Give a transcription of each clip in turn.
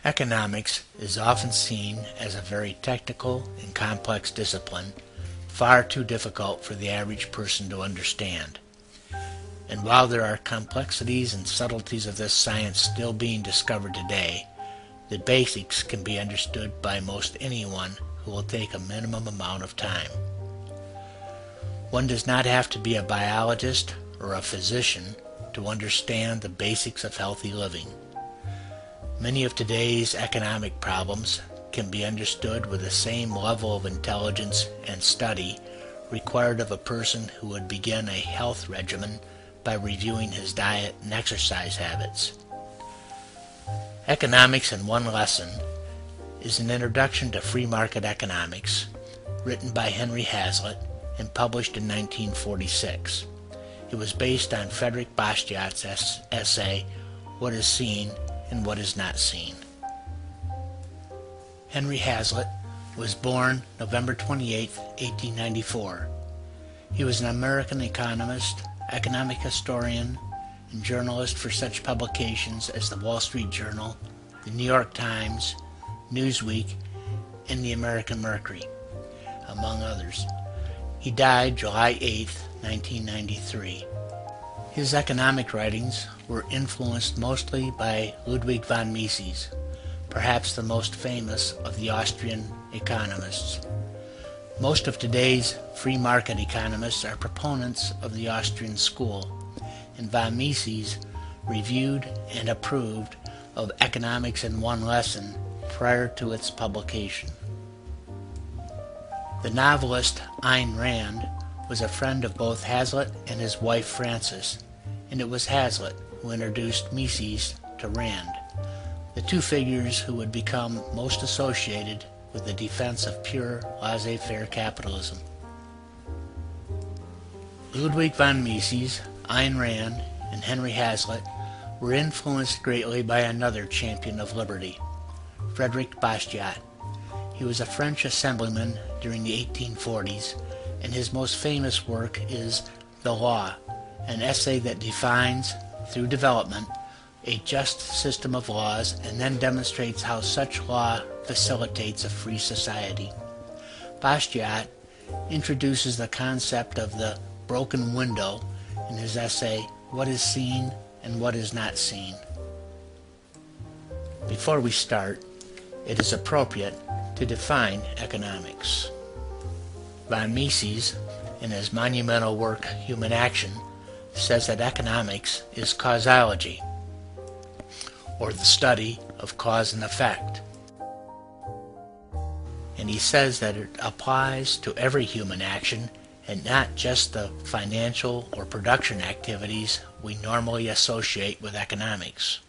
Economics is often seen as a very technical and complex discipline, far too difficult for the average person to understand. And while there are complexities and subtleties of this science still being discovered today, the basics can be understood by most anyone who will take a minimum amount of time. One does not have to be a biologist or a physician to understand the basics of healthy living. Many of today's economic problems can be understood with the same level of intelligence and study required of a person who would begin a health regimen by reviewing his diet and exercise habits. Economics in One Lesson is an introduction to free market economics written by Henry Hazlitt and published in 1946. It was based on Frederick Bastiat's essay, What is Seen and What is Not Seen. Henry Hazlitt was born November 28, 1894. He was an American economist, economic historian, and journalist for such publications as the Wall Street Journal, the New York Times, Newsweek, and the American Mercury, among others. He died July 8, 1993. His economic writings were influenced mostly by Ludwig von Mises, perhaps the most famous of the Austrian economists. Most of today's free market economists are proponents of the Austrian school, and von Mises reviewed and approved of Economics in One Lesson prior to its publication. The novelist Ayn Rand was a friend of both Hazlitt and his wife Frances, and it was Hazlitt who introduced Mises to Rand, the two figures who would become most associated with the defense of pure laissez-faire capitalism. Ludwig von Mises, Ayn Rand, and Henry Hazlitt were influenced greatly by another champion of liberty, Frederick Bastiat. He was a French assemblyman during the 1840s, and his most famous work is The Law, an essay that defines, through development, a just system of laws and then demonstrates how such law facilitates a free society. Bastiat introduces the concept of the broken window in his essay, What is Seen and What is Not Seen. Before we start, it is appropriate to define economics. Von Mises, in his monumental work Human Action, says that economics is causology, or the study of cause and effect. And he says that it applies to every human action and not just the financial or production activities we normally associate with economics.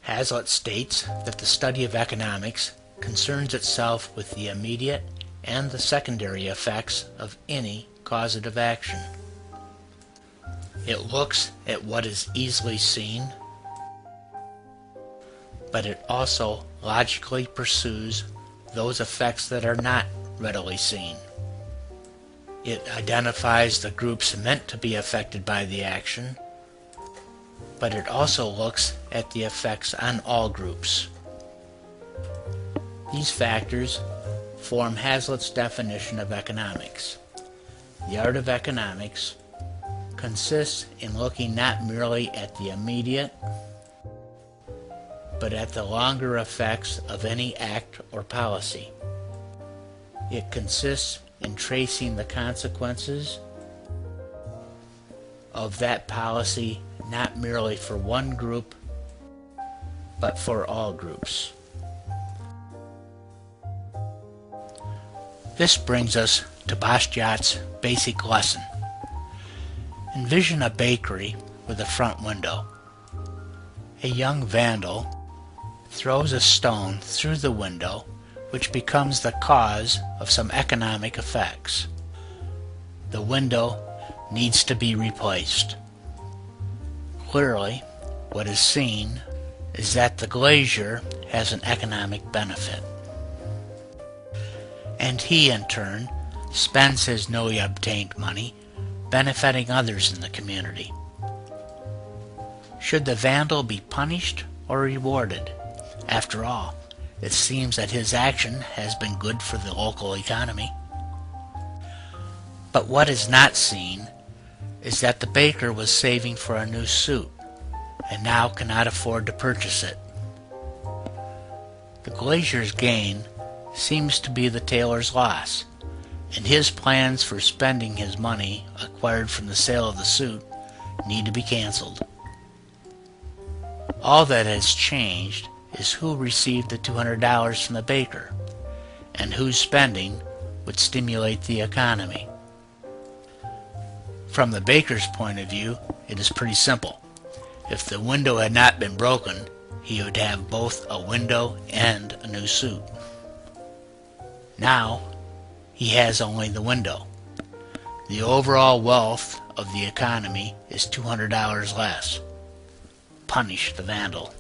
Hazlitt states that the study of economics concerns itself with the immediate and the secondary effects of any causative action. It looks at what is easily seen, but it also logically pursues those effects that are not readily seen. It identifies the groups meant to be affected by the action, but it also looks at the effects on all groups. These factors form Hazlitt's definition of economics. The art of economics consists in looking not merely at the immediate, but at the longer effects of any act or policy. It consists in tracing the consequences of that policy not merely for one group, but for all groups. This brings us to Bastiat's basic lesson. Envision a bakery with a front window. A young vandal throws a stone through the window, which becomes the cause of some economic effects. The window needs to be replaced. Clearly, what is seen is that the glazier has an economic benefit. And he, in turn, spends his newly obtained money benefiting others in the community. Should the vandal be punished or rewarded? After all, it seems that his action has been good for the local economy. But what is not seen is that the baker was saving for a new suit and now cannot afford to purchase it. The glazier's gain seems to be the tailor's loss, and his plans for spending his money acquired from the sale of the suit need to be canceled. All that has changed is who received the $200 from the baker and whose spending would stimulate the economy. From the baker's point of view, it is pretty simple. If the window had not been broken, he would have both a window and a new suit. Now, he has only the window. The overall wealth of the economy is $200 less. Punish the vandal.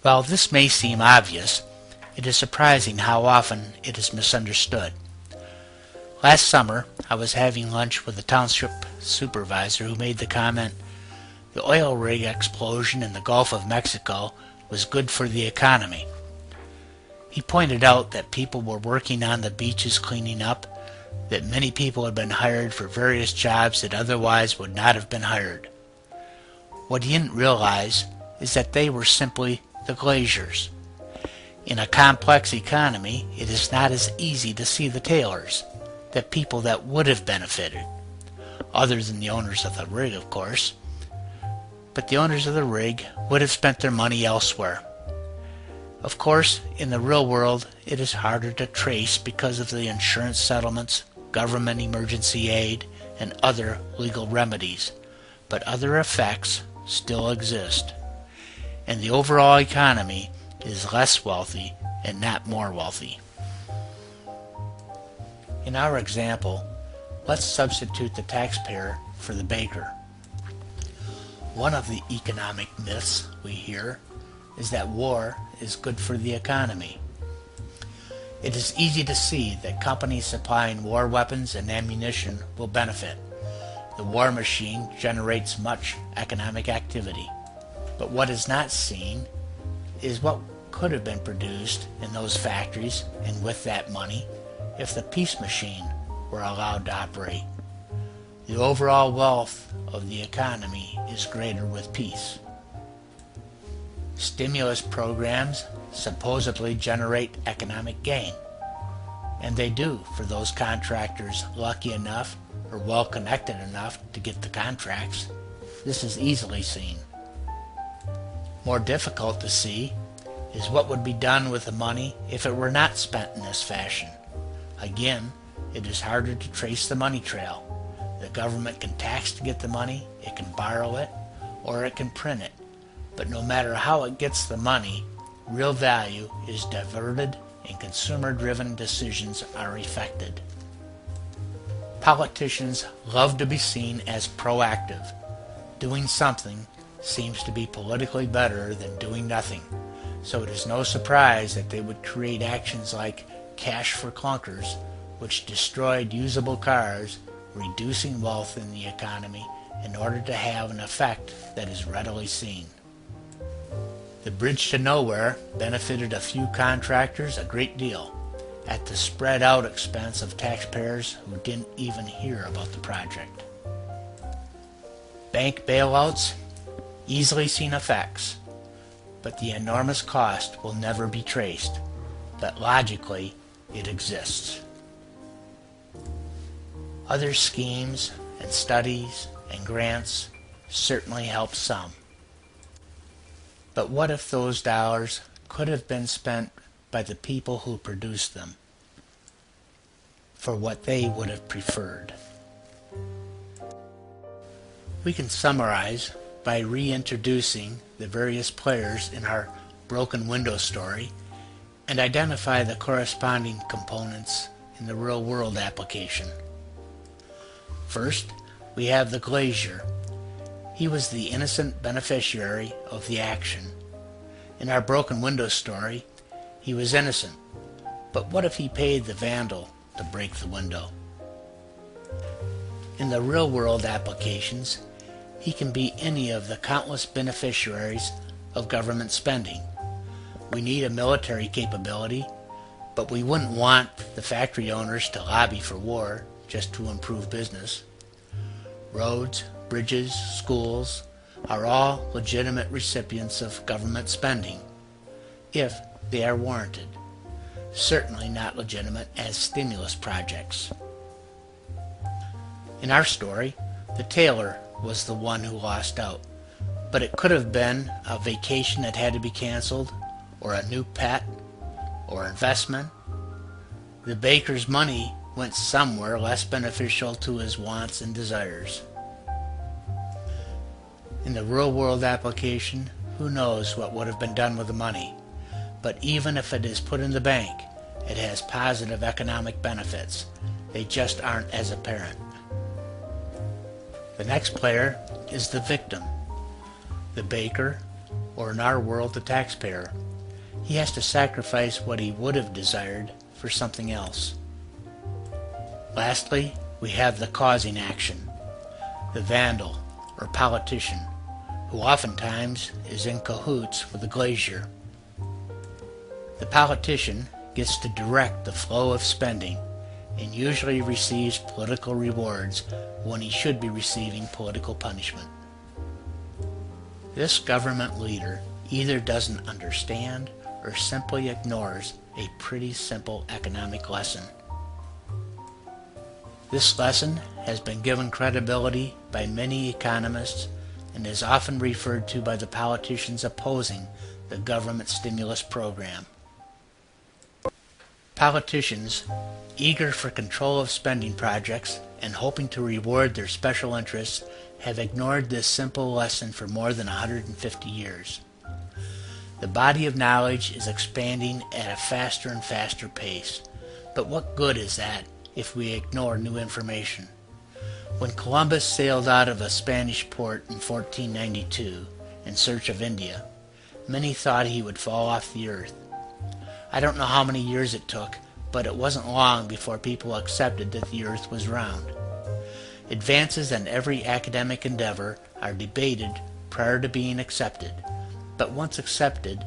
While this may seem obvious, it is surprising how often it is misunderstood. Last summer, I was having lunch with a township supervisor who made the comment, "The oil rig explosion in the Gulf of Mexico was good for the economy." He pointed out that people were working on the beaches cleaning up, that many people had been hired for various jobs that otherwise would not have been hired. What he didn't realize is that they were simply the glaziers. In a complex economy, it is not as easy to see the tailors, the people that would have benefited, other than the owners of the rig, of course. But the owners of the rig would have spent their money elsewhere. Of course, in the real world, it is harder to trace because of the insurance settlements, government emergency aid, and other legal remedies, but other effects still exist, and the overall economy is less wealthy and not more wealthy. In our example, let's substitute the taxpayer for the baker. One of the economic myths we hear is that war is good for the economy. It is easy to see that companies supplying war weapons and ammunition will benefit. The war machine generates much economic activity. But what is not seen is what could have been produced in those factories and with that money if the peace machine were allowed to operate. The overall wealth of the economy is greater with peace. Stimulus programs supposedly generate economic gain, and they do for those contractors lucky enough or well connected enough to get the contracts. This is easily seen. More difficult to see is what would be done with the money if it were not spent in this fashion. Again, it is harder to trace the money trail. The government can tax to get the money, it can borrow it, or it can print it. But no matter how it gets the money, real value is diverted and consumer-driven decisions are effected. Politicians love to be seen as proactive. Doing something seems to be politically better than doing nothing, so it is no surprise that they would create actions like cash for clunkers, which destroyed usable cars, reducing wealth in the economy in order to have an effect that is readily seen. The bridge to nowhere benefited a few contractors a great deal, at the spread out expense of taxpayers who didn't even hear about the project. Bank bailouts, easily seen effects, but the enormous cost will never be traced, but logically it exists. Other schemes and studies and grants certainly help some. But what if those dollars could have been spent by the people who produced them for what they would have preferred? We can summarize by reintroducing the various players in our broken window story and identify the corresponding components in the real-world application. First, we have the glazier. He was the innocent beneficiary of the action. In our broken window story, he was innocent. But what if he paid the vandal to break the window? In the real-world applications, he can be any of the countless beneficiaries of government spending. We need a military capability, but we wouldn't want the factory owners to lobby for war just to improve business. Roads, bridges, schools are all legitimate recipients of government spending, if they are warranted. Certainly not legitimate as stimulus projects. In our story, the tailor was the one who lost out, but it could have been a vacation that had to be canceled, or a new pet, or investment. The baker's money went somewhere less beneficial to his wants and desires. In the real-world application, who knows what would have been done with the money, but even if it is put in the bank, it has positive economic benefits. They just aren't as apparent. The next player is the victim, the baker, or in our world, the taxpayer. He has to sacrifice what he would have desired for something else. Lastly, we have the causing action, the vandal or politician, who oftentimes is in cahoots with the glazier. The politician gets to direct the flow of spending and usually receives political rewards when he should be receiving political punishment. This government leader either doesn't understand or simply ignores a pretty simple economic lesson. This lesson has been given credibility by many economists and is often referred to by the politicians opposing the government stimulus program. Politicians, eager for control of spending projects and hoping to reward their special interests, have ignored this simple lesson for more than 150 years. The body of knowledge is expanding at a faster and faster pace, but what good is that if we ignore new information? When Columbus sailed out of a Spanish port in 1492 in search of India, many thought he would fall off the earth. I don't know how many years it took, but it wasn't long before people accepted that the earth was round. Advances in every academic endeavor are debated prior to being accepted, but once accepted,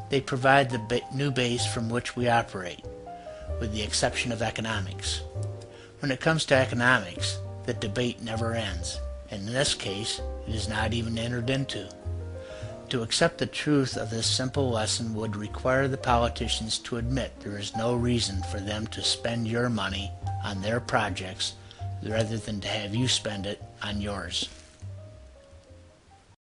they provide the new base from which we operate, with the exception of economics. When it comes to economics, the debate never ends, and in this case, it is not even entered into. To accept the truth of this simple lesson would require the politicians to admit there is no reason for them to spend your money on their projects rather than to have you spend it on yours.